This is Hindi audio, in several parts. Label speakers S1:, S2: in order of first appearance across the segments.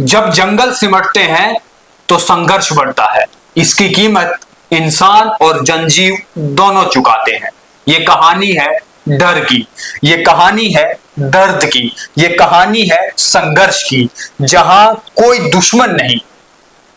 S1: जब जंगल सिमटते हैं तो संघर्ष बढ़ता है। इसकी कीमत इंसान और जनजीव दोनों चुकाते हैं। ये कहानी है डर की, ये कहानी है दर्द की, ये कहानी है संघर्ष की, जहां कोई दुश्मन नहीं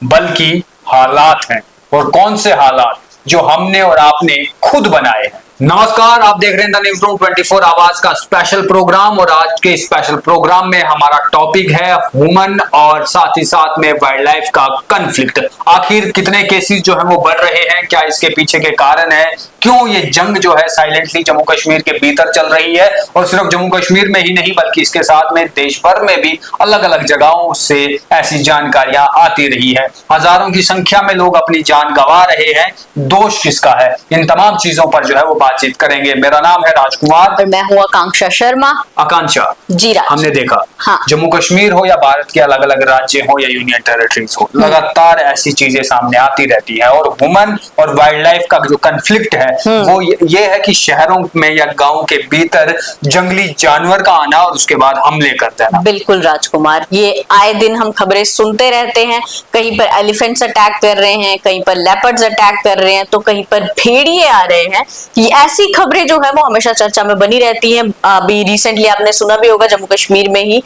S1: बल्कि हालात हैं। और कौन से हालात? जो हमने और आपने खुद बनाए हैं। नमस्कार, आप देख रहे हैं द न्यूज रूम 24 आवाज का स्पेशल प्रोग्राम। और आज के स्पेशल प्रोग्राम में हमारा टॉपिक है ह्यूमन और साथ ही साथ में वाइल्ड लाइफ का कन्फ्लिक्ट। आखिर कितने केसेस जो है वो बढ़ रहे हैं, क्या इसके पीछे के कारण है, क्यों ये जंग जो है साइलेंटली जम्मू कश्मीर के भीतर चल रही है। और सिर्फ जम्मू कश्मीर में ही नहीं बल्कि इसके साथ में देश भर में भी अलग अलग जगहों से ऐसी जानकारियां आती रही है। हजारों की संख्या में लोग अपनी जान गंवा रहे हैं। दोष किसका है? इन तमाम चीजों पर जो है वो बातचीत करेंगे। मेरा नाम है राजकुमार
S2: और मैं हूँ आकांक्षा शर्मा।
S1: आकांक्षा
S2: जी राज।
S1: हमने देखा
S2: हाँ।
S1: जम्मू कश्मीर हो या भारत के अलग अलग राज्य हो या यूनियन टेरिटरीज हो, लगातार ऐसी चीजें सामने आती रहती है। और ह्यूमन और वाइल्ड लाइफ का जो कन्फ्लिक्ट है वो ये है कि शहरों में या गांव के भीतर जंगली जानवर का आना और उसके बाद हमले कर देना।
S2: बिल्कुल राजकुमार, ये आए दिन हम खबरें सुनते रहते हैं। कहीं पर एलिफेंट्स अटैक कर रहे हैं, कहीं पर लेपर्ड्स अटैक कर रहे हैं, तो कहीं पर भेड़िए आ रहे हैं। ये ऐसी खबरें जो है वो हमेशा चर्चा में बनी रहती हैं। अभी रिसेंटली आपने सुना भी होगा, जम्मू कश्मीर में ही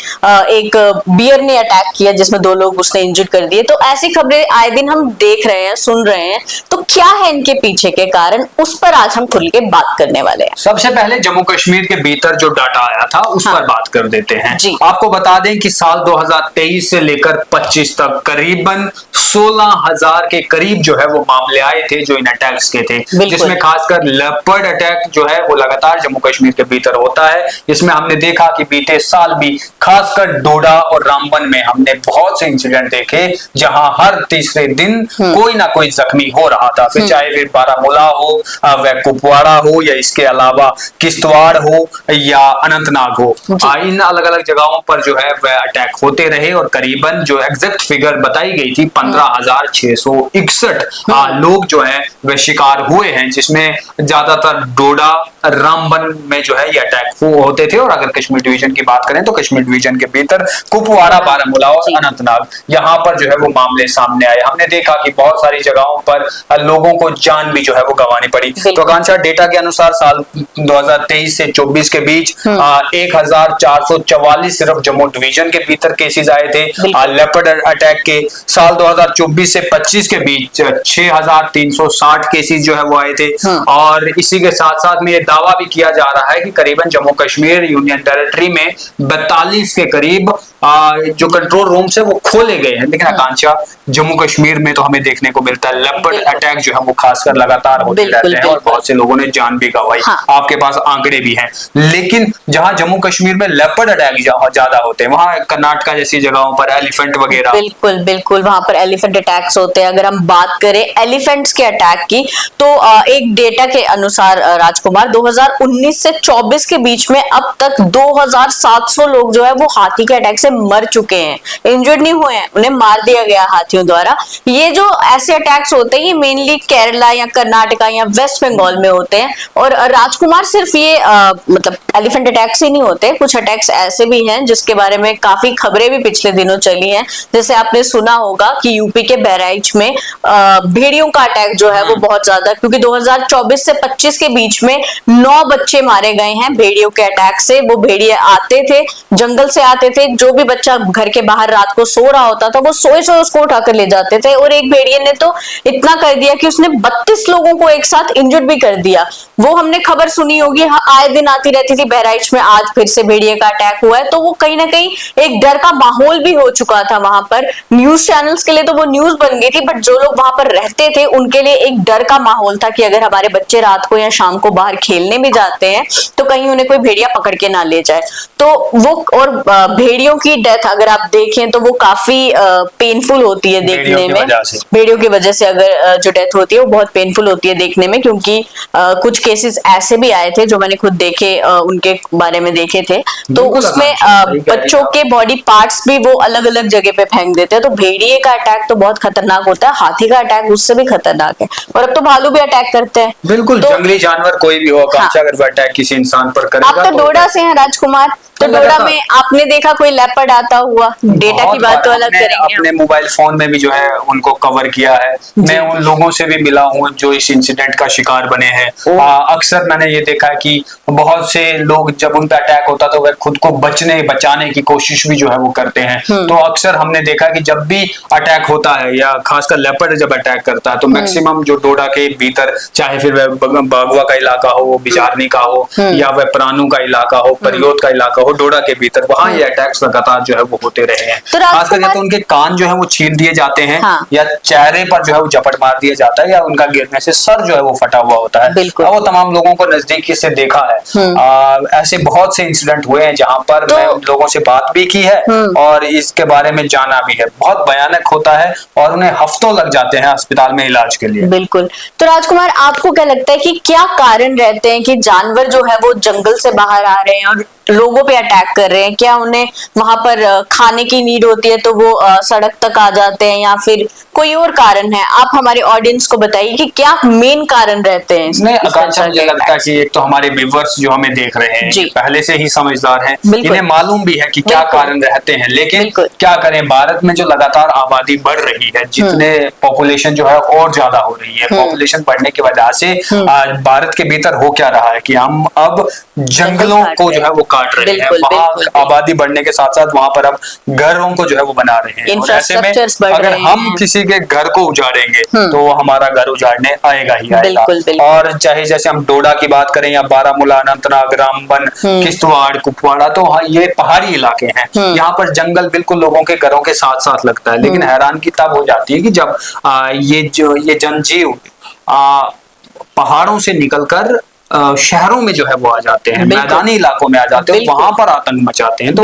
S2: एक बियर ने अटैक किया जिसमें 2 लोग उसने इंजर्ड कर दिए। तो ऐसी खबरें आए दिन हम देख रहे हैं, सुन रहे हैं। तो क्या है इनके पीछे के कारण, उस पर आज हम खुल के बात करने वाले हैं।
S1: सबसे पहले जम्मू कश्मीर के भीतर जो डाटा आया था उस पर बात कर देते हैं। आपको बता दें कि साल 2023 से लेकर 25 तक करीबन 16,000 के करीब जो है वो मामले आए थे जो इन अटैक्स के थे, जिसमें खासकर लेपर्ड अटैक जो है वो लगातार जम्मू कश्मीर के भीतर होता है। इसमें हमने देखा कि बीते साल भी खासकर डोडा और रामबन में हमने बहुत से इंसिडेंट देखे जहां हर तीसरे दिन कोई ना कोई जख्मी हो रहा था। फिर चाहे फिर बारामूला हो, वह कुपवाड़ा हो, या इसके अलावा किश्तवाड़ हो या अनंतनाग हो, इन अलग अलग जगहों पर जो है वह अटैक होते रहे। और करीबन जो एग्जैक्ट फिगर बताई गई थी 15,661 लोग जो है वह शिकार हुए हैं, जिसमें ज्यादातर डोडा रामबन में जो है ये अटैक होते थे। और अगर कश्मीर डिवीजन की बात करें तो कश्मीर डिवीजन के भीतर कुपवाड़ा, बारामूला और अनंतनाग, यहाँ पर जो है वो मामले सामने आए। हमने देखा कि बहुत सारी जगहों पर लोगों को जान भी जो है वो गंवानी पड़ी। तो आकांक्षा, डेटा के अनुसार साल 2023 से 24 के बीच 1,444 सिर्फ जम्मू डिवीजन के भीतर केसेस आए थे लेपर्ड अटैक के। साल 2024 से 25 के बीच 6,360 केसेस जो है वो आए थे। और इसी के साथ साथ में ये दावा भी किया जा रहा है कि करीबन जम्मू कश्मीर यूनियन टेरिटरी में 42 के करीब जो कंट्रोल रूम्स है वो खोले गए हैं। लेकिन आकांक्षा, जम्मू कश्मीर में तो हमें देखने को मिलता है लेपर्ड अटैक जो है वो खासकर लगातार होते रहते हैं और बहुत से लोगों ने जान भी गंवाई। आपके पास आंकड़े भी हैं। लेकिन जहां जम्मू कश्मीर में लेपर्ड अटैक ज्यादा होते हैं, वहां कर्नाटक जैसी जगहों पर एलिफेंट वगैरह,
S2: बिल्कुल बिल्कुल वहां पर एलिफेंट अटैक्स होते हैं। अगर हम बात करें एलिफेंट्स के अटैक की, तो एक डेटा के अनुसार राजकुमार 2019 से 24 के बीच में अब तक 2,700 लोग जो है वो हाथी के अटैक से मर चुके हैं। इंजर्ड नहीं हुए हैं, उन्हें मार दिया गया हाथियों द्वारा। ये जो ऐसे अटैक्स होते हैं ये मेनली केरला या कर्नाटका या वेस्ट बंगाल में होते हैं। और राजकुमार, सिर्फ ये मतलब एलिफेंट अटैक्स ही नहीं होते, कुछ अटैक्स ऐसे भी हैं जिसके बारे में काफी खबरें भी पिछले दिनों चली हैं। जैसे आपने सुना होगा कि यूपी के बहराइच में भेड़ियों का अटैक जो है वो बहुत ज्यादा, क्योंकि 2024 से 25 के बीच में 9 बच्चे मारे गए हैं भेड़ियों के अटैक से। वो भेड़िए आते थे, जंगल से आते थे, जो भी बच्चा घर के बाहर रात को सो रहा होता था वो सोए उसको उठाकर ले जाते थे। और एक भेड़िए ने तो इतना कर दिया कि उसने 32 लोगों को एक साथ इंजर्ड भी कर दिया। वो हमने खबर सुनी होगी, हाँ, आए दिन आती रहती थी बहराइच में आज फिर से भेड़िए का अटैक हुआ है। तो वो कहीं ना कहीं एक डर का माहौल भी हो चुका था वहां पर। न्यूज चैनल्स के लिए तो वो न्यूज बन गई थी, बट जो लोग वहां पर रहते थे उनके लिए एक डर का माहौल था कि अगर हमारे बच्चे रात को या शाम को बाहर खेलने भी जाते हैं तो कहीं उन्हें कोई भेड़िया पकड़ के ना ले जाए। तो वो, और भेड़ियों की डेथ अगर आप देखें तो वो काफी पेनफुल होती है देखने में। भेड़ियों की वजह से अगर जो डेथ होती है वो बहुत पेनफुल होती है देखने में, क्योंकि कुछ केसेस ऐसे भी आए थे जो मैंने खुद देखे, उनके बारे में देखे थे। तो उसमें बच्चों के बॉडी पार्ट्स भी वो अलग अलग जगह पे फेंक देते हैं। तो भेड़िए का अटैक तो बहुत खतरनाक होता है, हाथी का अटैक उससे भी खतरनाक है। और अब तो भालू भी अटैक करते हैं।
S1: बिल्कुल,
S2: तो
S1: जंगली जानवर कोई भी हो, अगर वो अटैक किसी इंसान पर करेगा।
S2: आप तो डोडा से हैं राजकुमार, तो डोडा में आपने देखा कोई लेपर्ड आता हुआ? डेटा की बात तो अलग करेंगे
S1: अपने मोबाइल फोन में भी जो है उनको कवर किया है। मैं उन लोगों से भी मिला हूँ जो इस इंसिडेंट का शिकार बने हैं। अक्सर मैंने ये देखा है कि बहुत से लोग जब उन पे अटैक होता तो वह खुद को बचाने की कोशिश भी जो है वो करते हैं। तो अक्सर हमने देखा कि जब भी अटैक होता है या खासकर लेपर्ड जब अटैक करता है तो मैक्सिमम जो डोडा के भीतर, चाहे फिर वह बागवा का इलाका हो, बिजारनी का हो या वह परानू का इलाका हो, परियोत का इलाका हो, डोडा के भीतर वहां ये अटैक्स लगातार जो है वो होते रहे हैं।
S2: तो
S1: खासकर या तो उनके कान जो है वो छील दिए जाते हैं, या चेहरे पर जो है वो झपट मार दिया जाता है, या उनका गिरने से सर जो है वो फटा हुआ होता है। वो तमाम लोगों को नजदीकी से देखा है। ऐसे बहुत से इंसिडेंट हुए हैं जहां पर मैं उन लोगों से बात भी की है और इसके बारे में जाना भी है। बहुत भयानक होता है और उन्हें हफ्तों लग जाते हैं अस्पताल में इलाज के लिए।
S2: बिल्कुल। तो राजकुमार, आपको क्या लगता है कि क्या कारण रहते हैं कि जानवर जो है वो जंगल से बाहर आ रहे हैं और लोगों पे अटैक कर रहे हैं? क्या उन्हें वहां पर खाने की नीड होती है तो वो सड़क तक आ जाते हैं, या फिर कोई और कारण है? आप हमारे ऑडियंस को बताइए कि क्या मेन कारण रहते हैं
S1: इसमें। आकांक्षा, मुझे लगता है कि एक तो हमारे व्यूअर्स जो हमें देख रहे हैं पहले से ही समझदार हैं, इन्हें मालूम भी है कि क्या कारण रहते हैं। लेकिन क्या करें, भारत में जो लगातार आबादी बढ़ रही है, जितने पॉपुलेशन जो है और ज्यादा हो रही है, पॉपुलेशन बढ़ने की वजह से आज भारत के भीतर हो क्या रहा है कि हम अब जंगलों को जो है वो काट रहे हैं। वहाँ आबादी बढ़ने के साथ साथ वहां पर अब घरों को जो है वो बना रहे हैं। और ऐसे में अगर हम किसी के घर को उजाड़ेंगे तो वो हमारा घर उजाड़ने आएगा ही आएगा। और चाहे जैसे हम डोडा की बात करें या बारामूला, अनंतनाग, रामबन, किश्तवाड़, कुपवाड़ा, तो ये पहाड़ी इलाके हैं। यहाँ पर जंगल बिल्कुल लोगों के घरों के साथ साथ लगता है। लेकिन हैरानगी तब हो जाती है कि जब ये जनजीव पहाड़ों से निकलकर शहरों में जो है वो आ जाते हैं, मैदानी इलाकों में आ जाते हैं, वहां पर आतंक मचाते हैं। तो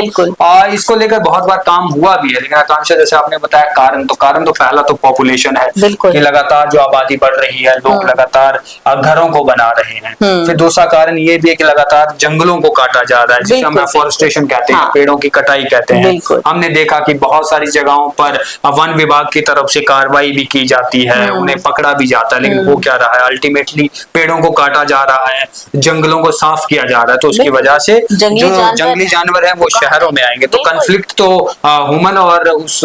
S1: इसको लेकर बहुत बार काम हुआ भी है। लेकिन आकांक्षा, जैसे आपने बताया कारण तो पहला तो पॉपुलेशन है कि लगातार जो आबादी बढ़ रही है, लोग लगातार घरों को बना रहे हैं। फिर दूसरा कारण ये भी है कि लगातार जंगलों को काटा जा रहा है, जिसे हम एफॉरेस्टेशन कहते हैं, पेड़ों की कटाई कहते हैं। हमने देखा कि बहुत सारी जगहों पर वन विभाग की तरफ से कार्रवाई भी की जाती है, उन्हें पकड़ा भी जाता है, लेकिन हो क्या रहा है, अल्टीमेटली पेड़ों को काटा जा रहा है, जंगलों को साफ किया जा रहा है। तो उसकी वजह से जो जंगली जानवर है वो शहरों में आएंगे। तो कन्फ्लिक्ट तो ह्यूमन और उस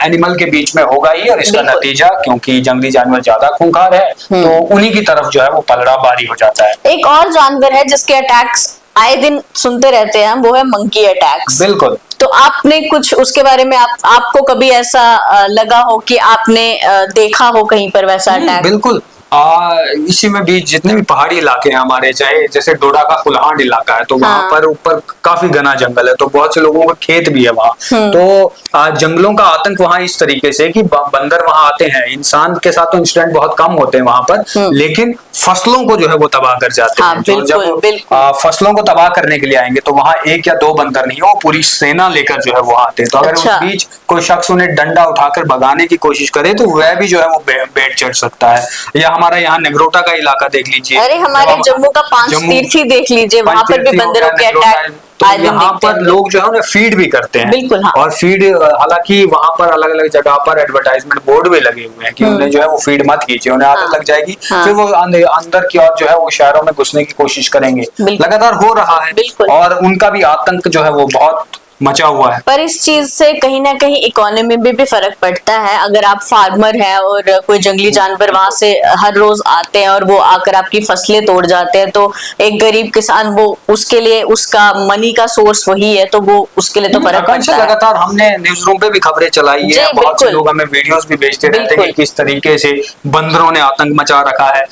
S1: एनिमल के बीच में होगा ही, और इसका नतीजा, क्योंकि जंगली जानवर ज्यादा खूंखार है, तो उन्हीं की तरफ जो है वो पलड़ा भारी हो जाता है।
S2: एक और जानवर है जिसके अटैक्स आए दिन सुनते रहते हैं, वो है मंकी अटैक्स।
S1: बिल्कुल।
S2: तो आपने कुछ उसके बारे में आपको कभी ऐसा लगा हो कि आपने देखा हो कहीं पर वैसा अटैक?
S1: बिल्कुल। इसी में भी जितने भी पहाड़ी इलाके हैं हमारे, चाहे जैसे डोडा का कुल्हाड़ इलाका है, तो वहां पर ऊपर काफी घना जंगल है, तो बहुत से लोगों का खेत भी है वहां। तो जंगलों का आतंक वहां इस तरीके से कि बंदर वहां आते हैं। इंसान के साथ तो इंसिडेंट बहुत कम होते हैं वहां पर, लेकिन फसलों को जो है वो तबाह कर जाते हैं। तो जब फसलों को तबाह करने के लिए आएंगे तो वहां एक या दो बंदर नहीं, वो पूरी सेना लेकर जो है वो आते हैं। तो अगर उस बीच कोई शख्स उन्हें डंडा उठाकर भगाने की कोशिश करे तो वह भी जो है वो बेट चढ़ सकता है। या हमारा यहाँ नेग्रोटा का इलाका देख लीजिए,
S2: अरे हमारे जम्मू का पांचतीर्थी देख लीजिए, वहां पर भी बंदरों के अटैक।
S1: तो यहाँ पर लोग जो है उन्हें फीड भी करते हैं।
S2: बिल्कुल, हाँ।
S1: और फीड, हालांकि वहां पर अलग अलग जगह पर एडवर्टाइजमेंट बोर्ड भी लगे हुए हैं कि उन्हें जो है वो फीड मत कीजिए, उन्हें आदत लग जाएगी, फिर वो अंदर की ओर जो है वो शहरों में घुसने की कोशिश करेंगे। लगातार हो रहा है और उनका भी आतंक जो है वो बहुत मचा हुआ है।
S2: पर इस चीज से कहीं ना कहीं इकोनॉमी में भी फर्क पड़ता है। अगर आप फार्मर हैं और कोई जंगली जानवर वहां से हर रोज आते हैं और वो आकर आपकी फसलें तोड़ जाते हैं, तो एक गरीब किसान, वो उसके लिए उसका मनी का सोर्स वही है, तो वो उसके लिए तो फर्क पड़ता है।
S1: लगातार हमने न्यूज रूम पे भी खबरें चलाई है, बहुत से लोग हमें वीडियोस भी भेजते रहते हैं किस तरीके से बंदरों ने आतंक मचा रखा है।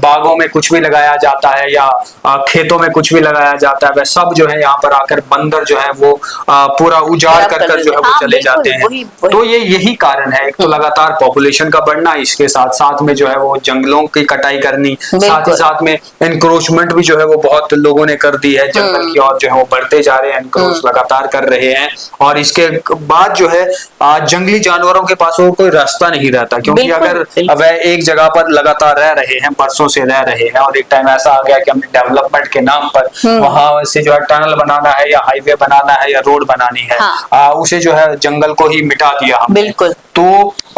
S1: बागों में कुछ भी लगाया जाता है या खेतों में कुछ भी लगाया जाता है, वह सब जो है यहाँ पर आकर बंदर जो है वो पूरा उजाड़ कर जो है वो चले जाते हैं। तो यही कारण है। एक तो लगातार पॉपुलेशन का बढ़ना, इसके साथ साथ में जो है वो जंगलों की कटाई करनी, साथ ही साथ में एनक्रोचमेंट भी जो है वो बहुत लोगों ने कर दी है जंगल की ओर, जो है वो बढ़ते जा रहे हैं, एनक्रोच लगातार कर रहे हैं। और इसके बाद जो है जंगली जानवरों के पास वो कोई रास्ता नहीं रहता, क्योंकि अगर वह एक जगह पर लगातार रह रहे हैं, बरसों से रह रहे हैं, और एक टाइम ऐसा आ गया कि हमने डेवलपमेंट के नाम पर वहां से जो है टनल बनाना है या हाईवे बनाना है या रोड बनानी है, उसे जो है जंगल को ही मिटा दिया हमने।
S2: बिल्कुल।
S1: तो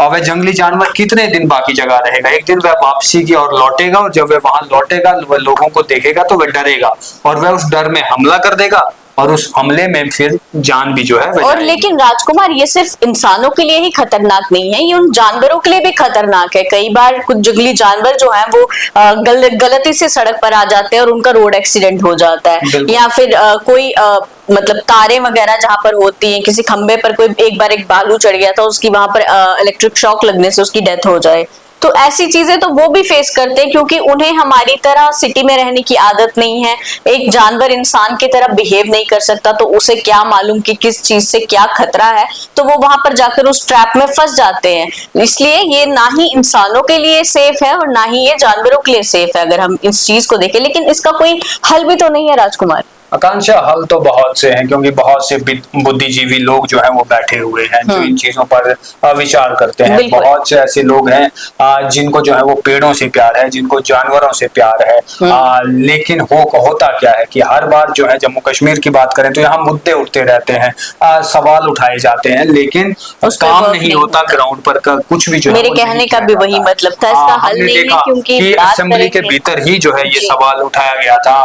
S1: वह जंगली जानवर कितने दिन बाकी जगह रहेगा? एक दिन वह वापसी की ओर लौटेगा, और जब वह वहां लौटेगा वह लोगों को देखेगा तो वह डरेगा और वह उस डर में हमला कर देगा और उस हमले में फिर जान भी जो है
S2: और
S1: जाएगी।
S2: लेकिन राजकुमार, ये सिर्फ इंसानों के लिए ही खतरनाक नहीं है, ये उन जानवरों के लिए भी खतरनाक है। कई बार कुछ जंगली जानवर जो हैं वो गलती से सड़क पर आ जाते हैं और उनका रोड एक्सीडेंट हो जाता है, या फिर कोई मतलब तारे वगैरह जहां पर होती हैं, किसी खंबे पर कोई एक बार एक भालू चढ़ गया था, उसकी वहां पर इलेक्ट्रिक शॉक लगने से उसकी डेथ हो जाए। तो ऐसी चीजें तो वो भी फेस करते हैं, क्योंकि उन्हें हमारी तरह सिटी में रहने की आदत नहीं है। एक जानवर इंसान की तरह बिहेव नहीं कर सकता, तो उसे क्या मालूम कि किस चीज से क्या खतरा है, तो वो वहां पर जाकर उस ट्रैप में फंस जाते हैं। इसलिए ये ना ही इंसानों के लिए सेफ है और ना ही ये जानवरों के लिए सेफ है, अगर हम इस चीज को देखें। लेकिन इसका कोई हल भी तो नहीं है राजकुमार।
S1: आकांक्षा, हल तो बहुत से हैं, क्योंकि बहुत से बुद्धिजीवी लोग जो हैं वो बैठे हुए हैं जो इन चीजों पर विचार करते हैं। बहुत से ऐसे लोग हैं जिनको जो है वो पेड़ों से प्यार है, जिनको जानवरों से प्यार है। लेकिन होता क्या है कि हर बार जो है जम्मू कश्मीर की बात करें तो यहाँ मुद्दे उठते रहते हैं, सवाल उठाए जाते हैं, लेकिन काम नहीं होता ग्राउंड पर कुछ भी जो
S2: मेरे कहने का भी वही मतलब था। इसका हल नहीं है, क्योंकि
S1: असेंबली के भीतर ही जो है ये सवाल उठाया गया था।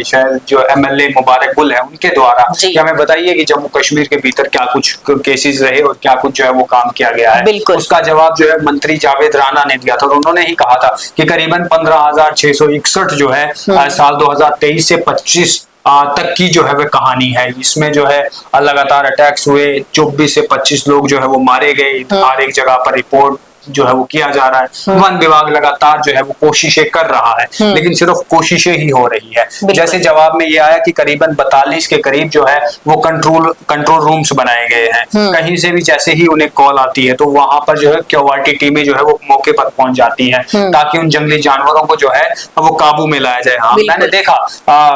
S1: शायद जो एमएलए मुबारक गुल है उनके द्वारा कि हमें बताइए कि जम्मू कश्मीर के भीतर क्या कुछ केसेस रहे और क्या कुछ जो है वो काम किया गया है। उसका जवाब जो है मंत्री जावेद राणा ने दिया था और उन्होंने ही कहा था कि करीबन 15,661 जो है साल 2023 से 25 तक की जो है वह कहानी है। इसमें जो है लगातार अटैक्स हुए, 24 से 25 लोग जो है वो मारे गए। हर एक जगह पर रिपोर्ट जो है वो किया जा रहा है। वन विभाग लगातार जो है वो कोशिशें कर रहा है, लेकिन सिर्फ कोशिशें ही हो रही है। जैसे जवाब में ये आया कि करीबन 42 के करीब जो है वो कंट्रोल रूम्स बनाए गए हैं। कहीं से भी जैसे ही उन्हें कॉल आती है तो वहां पर जो है क्यूआरटी टीमें जो है वो मौके पर पहुंच जाती हैं ताकि उन जंगली जानवरों को जो है वो काबू में लाया जाए। हाँ, मैंने देखा,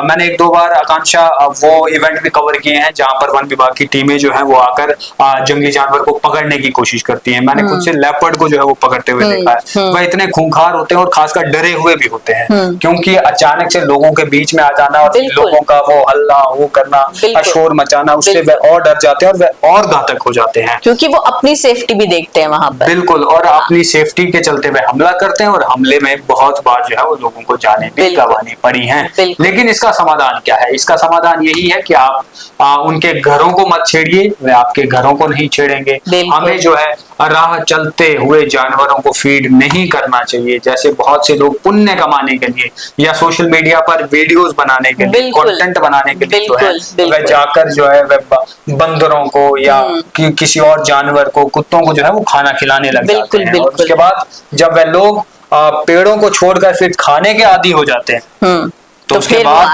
S1: मैंने 1-2 बार आकांक्षा वो इवेंट भी कवर किए हैं जहां पर वन विभाग की टीमें जो है वो आकर जंगली जानवर को पकड़ने की कोशिश करती है। मैंने खुद से लेपर्ड को जो है वो पकड़ते हुए देखा है। वह इतने खूंखार होते हैं और खासकर डरे हुए भी होते हैं, क्योंकि अचानक से लोगों के बीच में आ जाना और लोगों का वो हल्ला वो करना, शोर मचाना, उससे वह और डर जाते हैं और वह और घातक हो जाते हैं,
S2: क्योंकि वो अपनी सेफ्टी भी देखते हैं वहां पर।
S1: बिल्कुल, और अपनी सेफ्टी के चलते वह हमला करते हैं और हमले में बहुत बार जो है वो लोगों को जाने भी गंवानी पड़ी है। लेकिन इसका समाधान क्या है? इसका समाधान यही है कि आप उनके घरों को मत छेड़िए, वे आपके घरों को नहीं छेड़ेंगे। हमें जो है राह चलते हुए जानवरों को फीड नहीं करना चाहिए। जैसे बहुत से लोग पुण्य कमाने के लिए या सोशल मीडिया पर वीडियोस बनाने के लिए, कंटेंट बनाने के लिए जो है वह जाकर जो है वह बंदरों को या किसी और जानवर को, कुत्तों को जो है वो खाना खिलाने लग जाते हैं। और उसके बाद जब वह लोग पेड़ों को छोड़कर फिर खाने के आदी हो जाते हैं तो उसके बाद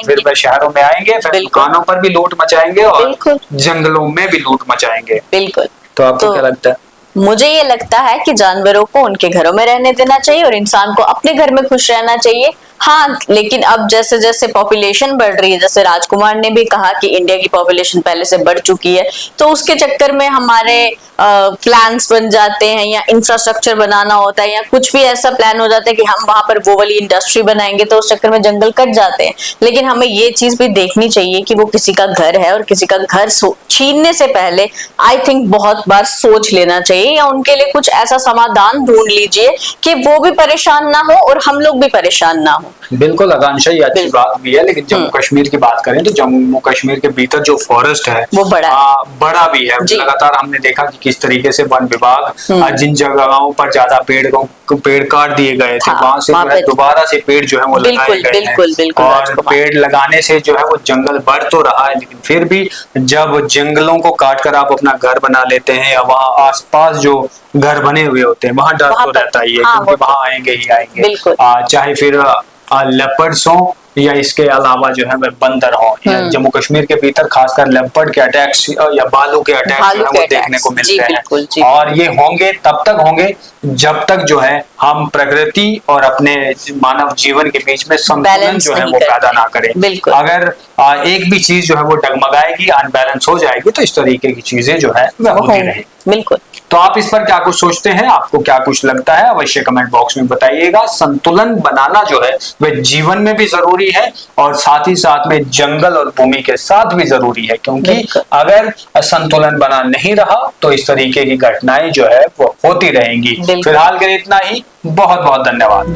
S1: फिर वह शहरों में आएंगे, फिर दुकानों पर भी लूट मचाएंगे और जंगलों में भी लूट मचाएंगे।
S2: बिल्कुल।
S1: तो आपको क्या लगता है?
S2: मुझे ये लगता है कि जानवरों को उनके घरों में रहने देना चाहिए और इंसान को अपने घर में खुश रहना चाहिए। हाँ, लेकिन अब जैसे जैसे पॉपुलेशन बढ़ रही है, जैसे राजकुमार ने भी कहा कि इंडिया की पॉपुलेशन पहले से बढ़ चुकी है, तो उसके चक्कर में हमारे प्लान्स बन जाते हैं या इंफ्रास्ट्रक्चर बनाना होता है या कुछ भी ऐसा प्लान हो जाता है कि हम वहां पर वो वाली इंडस्ट्री बनाएंगे, तो उस चक्कर में जंगल कट जाते हैं। लेकिन हमें ये चीज भी देखनी चाहिए कि वो किसी का घर है और किसी का घर छीनने से पहले आई थिंक बहुत बार सोच लेना चाहिए, या उनके लिए कुछ ऐसा समाधान ढूंढ लीजिए कि वो भी परेशान ना हो और हम लोग भी परेशान ना हो।
S1: बिल्कुल आकांक्षा, ये अच्छी बात भी है, लेकिन जम्मू कश्मीर की बात करें तो जम्मू कश्मीर के भीतर जो फॉरेस्ट है
S2: वो
S1: बड़ा भी है। लगातार हमने देखा कि किस तरीके से वन विभाग जिन जगहों पर ज्यादा पेड़ काट दिए गए थे वहां से दोबारा से पेड़ जो है वो लगाए गए हैं। और पेड़ लगाने से जो है वो जंगल बढ़ तो रहा है, लेकिन फिर भी जब जंगलों को काट कर आप अपना घर बना लेते हैं या वहाँ आसपास जो घर बने हुए होते हैं वहां डर तो रहता ही है, क्योंकि वहां आएंगे ही आएंगे, चाहे फिर लेपर्ड्स हो या इसके अलावा जो है वह बंदर हो। जम्मू कश्मीर के भीतर खासकर लेपर्ड के अटैक्स या भालू के अटैक्स जो है वो देखने को मिलते हैं, और ये होंगे तब तक होंगे जब तक जो है हम प्रकृति और अपने मानव जीवन के बीच में संतुलन जो है वो पैदा ना करें। अगर एक भी चीज जो है वो डगमगाएगी, अनबैलेंस हो जाएगी, तो इस तरीके की चीजें जो है वह होती रहेंगी।
S2: बिल्कुल।
S1: तो आप इस पर क्या कुछ सोचते हैं? आपको क्या कुछ लगता है? अवश्य कमेंट बॉक्स में बताइएगा। संतुलन बनाना जो है वह जीवन में भी जरूरी है और साथ ही साथ में जंगल और भूमि के साथ भी जरूरी है, क्योंकि अगर संतुलन बना नहीं रहा तो इस तरीके की घटनाएं जो है वो होती रहेंगी। फिलहाल के लिए इतना ही। बहुत बहुत धन्यवाद।